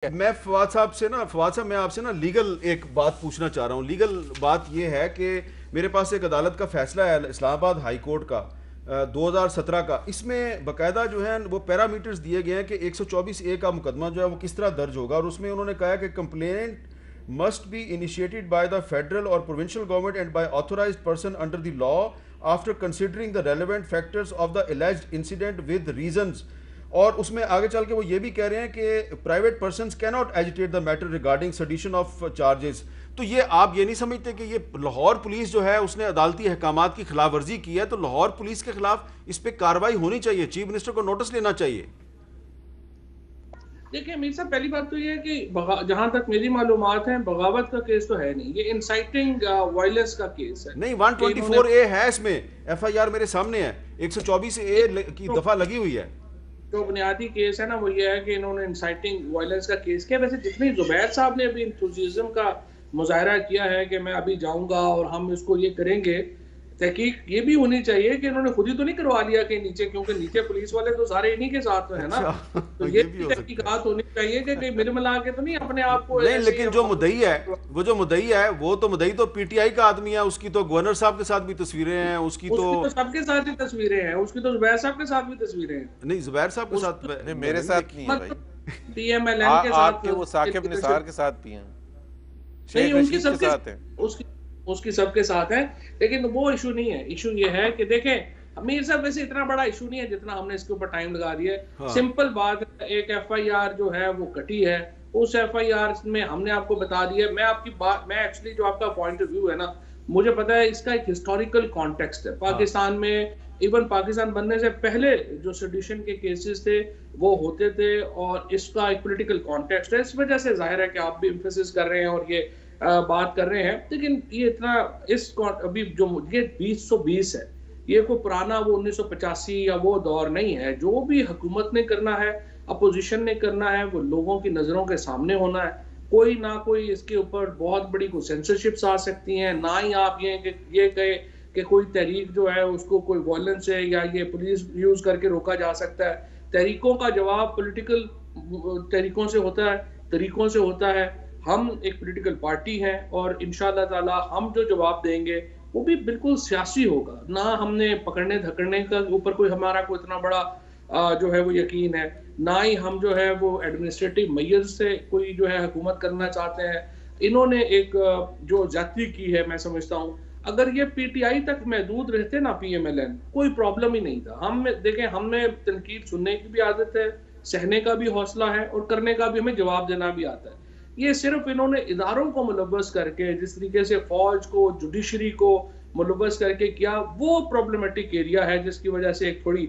मैं फवाद साहब मैं आपसे ना लीगल एक बात पूछना चाह रहा हूँ। लीगल बात यह है कि मेरे पास एक अदालत का फैसला है इस्लामाबाद हाई कोर्ट का 2017 का। इसमें बकायदा जो है वो पैरामीटर्स दिए गए हैं कि 124A का मुकदमा जो है वो किस तरह दर्ज होगा, और उसमें उन्होंने कहा कि complaint must be initiated by the federal or provincial government and by authorized person under the law after considering the relevant factors of the alleged incident with reasons। और उसमें आगे चल के वो ये भी कह रहे हैं कि private persons cannot agitate the matter regarding sedition of charges. तो ये आप ये नहीं समझते कि ये लाहौर पुलिस जो है उसने अदालती अहकामात की खिलाफ वर्जी की है, तो लाहौर पुलिस के खिलाफ इस पर कार्रवाई होनी चाहिए, चीफ मिनिस्टर को नोटिस लेना चाहिए। देखिए मीर साहब, पहली बात तो ये है कि जहां तक मेरी मालूमात है बगावत का केस तो है नहीं, ये इंसाइटिंग वायलेंस का केस है। नहीं, 124A है इसमें, FIR मेरे सामने है, 124A की दफा लगी हुई है। जो बुनियादी केस है ना वो ये है कि इन्होंने इंसाइटिंग वायलेंस का केस किया। वैसे जितनी जुबैर साहब ने अभी इंथुजिज्म का मुजाहरा किया है कि मैं अभी जाऊंगा और हम इसको ये करेंगे, तहकीक ये भी होनी चाहिए कि इन्होंने खुद ही तो नहीं करवा लिया कि नीचे, क्योंकि नीचे पुलिस वाले तो सारे इन्हीं के साथ है ना। तो ये भी तहकीकात होनी चाहिए कि कहीं मिल मिला के तो नहीं अपने आप को नहीं। लेकिन जो मुद्दई है वो मुद्दई तो PTI का आदमी है, उसकी तो गवर्नर साहब के साथ भी तस्वीरें हैं, उसकी तो सबके साथ ही तस्वीरें हैं, उसकी तो जुबैर साहब के साथ भी तस्वीरें हैं। नहीं, जुबैर साहब के साथ नहीं, मेरे साथ नहीं है भाई। TMLN के साथ आपके वो साकिब निसार के साथ भी हैं, शेख रशीद के साथ हैं, उसकी सबके साथ है। लेकिन वो इशू नहीं है। इशू ये है कि देखें मीर साहब, वैसे इतना बड़ा इशू नहीं है जितना हमने इसके ऊपर टाइम लगा दिया है। हाँ। सिंपल बात है, एक FIR जो है वो कटी है, उस FIR में हमने आपको बता दिया। मैं एक्चुअली जो आपका पॉइंट ऑफ व्यू है ना, मुझे पता है इसका एक हिस्टोरिकल कॉन्टेक्स्ट है। पाकिस्तान में इवन पाकिस्तान बनने से पहले जो सेडिशन के केसेस थे वो होते थे, और इसका एक पॉलिटिकल कॉन्टेक्स्ट है। इस वजह से जाहिर है कि आप भी एम्फेसिस कर रहे हैं और ये बात कर रहे हैं। लेकिन ये इतना अभी जो ये 2020 है, ये कोई पुराना वो 1985 या वो दौर नहीं है। जो भी हुकूमत ने करना है, अपोजिशन ने करना है, वो लोगों की नजरों के सामने होना है। कोई ना कोई इसके ऊपर बहुत बड़ी कोई सेंसरशिप्स आ सकती हैं, ना ही आप ये कहे कि कोई तहरीक जो है उसको कोई वायलेंस है या ये पुलिस यूज करके रोका जा सकता है। तहरीकों का जवाब पॉलिटिकल तरीकों से होता है। हम एक पॉलिटिकल पार्टी हैं और इंशाअल्लाह ताला हम जो जवाब देंगे वो भी बिल्कुल सियासी होगा। ना हमने पकड़ने धकड़ने का ऊपर कोई हमारा कोई इतना बड़ा जो है वो यकीन है, ना ही हम जो है वो एडमिनिस्ट्रेटिव मैय्यर से कोई जो है हुकूमत करना चाहते हैं। इन्होंने एक जो ज्यादती की है, मैं समझता हूँ अगर ये PTI तक महदूद रहते ना PMLN, कोई प्रॉब्लम ही नहीं था। हम देखें, हमें तनकीद सुनने की भी आदत है, सहने का भी हौसला है और करने का भी हमें जवाब देना भी आता है। ये सिर्फ इन्होंने इदारों को मुलव्वस करके, जिस तरीके से फौज को, जुडिशरी को मुलव्वस करके किया, वो प्रॉब्लमेटिक एरिया है, जिसकी वजह से एक थोड़ी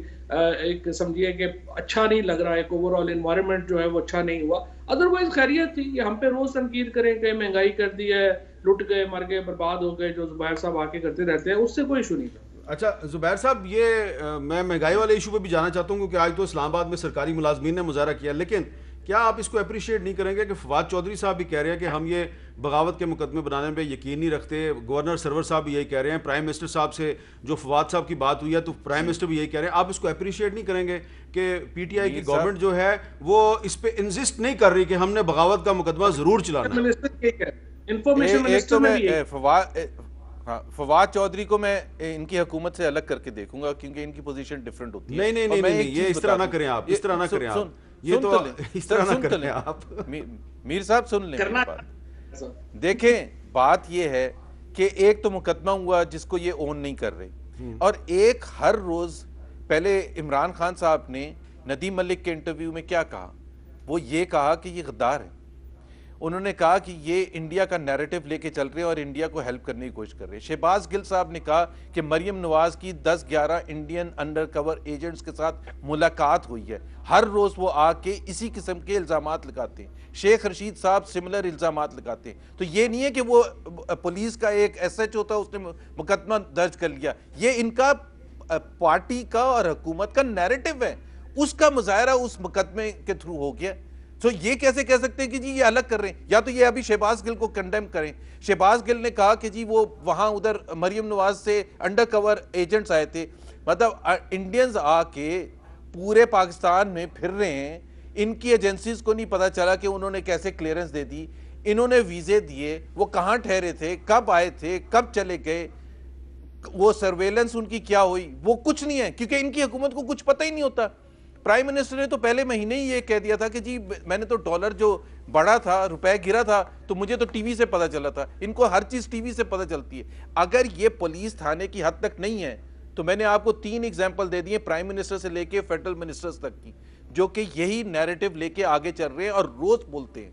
एक समझिए कि अच्छा नहीं लग रहा है। एक ओवरऑल एनवायरनमेंट जो है वो अच्छा नहीं हुआ। अदरवाइज खैरियत थी। ये हम पे रोज तनकीद करें कि महंगाई कर दी है, लुट गए, मर गए, बर्बाद हो गए, जो जुबैर साहब आके करते रहते हैं, उससे कोई इशू नहीं था। अच्छा जुबैर साहब, ये मैं महंगाई वाले इशू पे भी जाना चाहता हूँ, क्योंकि आज तो इस्लामाबाद में सरकारी मुलाजमीन ने मुजाहरा किया, लेकिन क्या आप इसको अप्रिशिएट नहीं करेंगे कि फवाद चौधरी साहब भी कह रहे हैं कि हम ये बगावत के मुकदमे बनाने पे यकीन नहीं रखते, गवर्नर सरवर साहब भी यही कह रहे हैं, प्राइम मिनिस्टर साहब से जो फवाद साहब की बात हुई है तो प्राइम मिनिस्टर भी यही कह रहे हैं। आप इसको अप्रिशिएट नहीं करेंगे कि PTI की गवर्नमेंट जो है वो इस पे इंसिस्ट नहीं कर रही कि हमने बगावत का मुकदमा जरूर चलाना है। फवाद चौधरी को मैं इनकी हुकूमत से अलग करके देखूंगा, क्योंकि इनकी पोजीशन डिफरेंट होती है। नहीं, ये इस तरह ना करें आप, इस तरह ना करें आप, ये तो इस तरह ना करें आप। मीर साहब सुन लें, देखें बात ये है कि एक तो मुकदमा हुआ जिसको ये ओन नहीं कर रहे, और एक हर रोज पहले इमरान खान साहब ने नदीम मलिक के इंटरव्यू में क्या कहा, वो ये कहा कि ये गद्दार है। उन्होंने कहा कि ये इंडिया का नैरेटिव लेके चल रहे हैं और इंडिया को हेल्प करने की कोशिश कर रहे हैं। शहबाज गिल साहब ने कहा कि मरियम नवाज की 10-11 इंडियन अंडर कवर एजेंट्स के साथ मुलाकात हुई है। हर रोज वो आके इसी किस्म के इल्जामात लगाते हैं। शेख रशीद साहब सिमिलर इल्जामात लगाते हैं। तो ये नहीं है कि वो पुलिस का एक SH होता है, उसने मुकदमा दर्ज कर लिया। ये इनका पार्टी का और हुकूमत का नैरेटिव है, उसका मुजाहरा उस मुकदमे के थ्रू हो गया। तो ये कैसे कह सकते हैं कि जी ये अलग कर रहे हैं? या तो ये अभी शहबाज गिल को कंडेम करें। शहबाज गिल ने कहा कि जी वो वहां उधर मरियम नवाज से अंडर कवर एजेंट्स आए थे। मतलब इंडियंस आके पूरे पाकिस्तान में फिर रहे हैं, इनकी एजेंसीज को नहीं पता चला कि उन्होंने कैसे क्लियरेंस दे दी, इन्होंने वीजे दिए, वो कहां ठहरे थे, कब आए थे, कब चले गए, वो सर्वेलेंस उनकी क्या हुई, वो कुछ नहीं है, क्योंकि इनकी हुकूमत को कुछ पता ही नहीं होता। प्राइम मिनिस्टर ने तो पहले महीने ही ये कह दिया था कि जी मैंने तो डॉलर जो बढ़ा था, रुपए गिरा था, तो मुझे तो टीवी से पता चला था। इनको हर चीज टीवी से पता चलती है। अगर ये पुलिस थाने की हद तक नहीं है तो मैंने आपको 3 एग्जांपल दे दिए, प्राइम मिनिस्टर से लेके फेडरल मिनिस्टर्स तक की, जो कि यही नैरेटिव लेके आगे चल रहे हैं और रोज बोलते हैं।